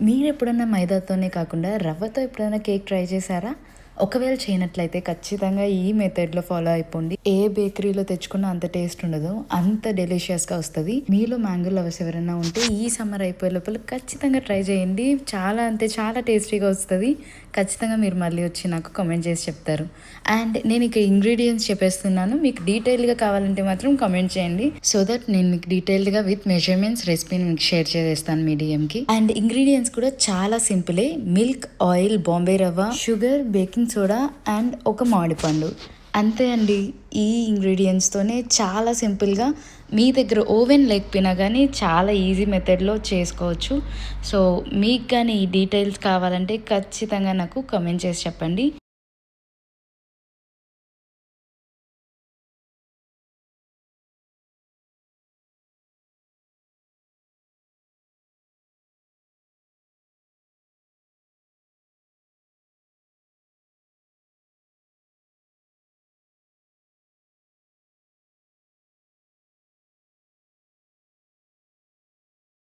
మీరు ఎప్పుడన్నా మైదాతోనే కాకుండా రవ్వతో ఎప్పుడైనా కేక్ ట్రై చేశారా? ఒకవేళ చేయనట్లయితే ఖచ్చితంగా ఈ మెథడ్‌లో ఫాలో అయిపోండి. ఏ బేకరీలో తెచ్చుకున్నా అంత టేస్ట్ ఉండదు. అంత డెలిషియస్‌గా వస్తది. మీలో మ్యాంగో లవర్స్ ఎవరైనా ఉంటే ఈ సమ్మర్ అయిపోయే లోపల ఖచ్చితంగా ట్రై చేయండి. చాలా అంటే చాలా టేస్టీగా వస్తది. ఖచ్చితంగా మీరు మళ్ళీ వచ్చి నాకు కామెంట్ చేసి చెప్తారు. అండ్ నేను ఇక ఇంగ్రీడియెంట్స్ చెప్పేస్తున్నాను. మీకు డీటెయిల్‌గా కావాలంటే మాత్రం కామెంట్ చేయండి. సో దట్ నేను మీకు డీటెయిల్డ్‌గా విత్ మెజర్‌మెంట్స్ రెసిపీని మీకు షేర్ చేసేస్తాను మీ డీఎంకి. అండ్ ఇంగ్రీడియెంట్స్ కూడా చాలా సింపులే. మిల్క్, ఆయిల్, బాంబే రవ్వ, షుగర్, బేకింగ్ సోడా అండ్ ఒక మామిడిపండు. అంతే అండి. ఈ ఇంగ్రీడియంట్స్తోనే చాలా సింపుల్గా మీ దగ్గర ఓవెన్ లేకపోయినా కానీ చాలా ఈజీ మెథడ్లో చేసుకోవచ్చు. సో మీకు కానీ ఈ డీటెయిల్స్ కావాలంటే ఖచ్చితంగా నాకు కామెంట్ చేసి చెప్పండి.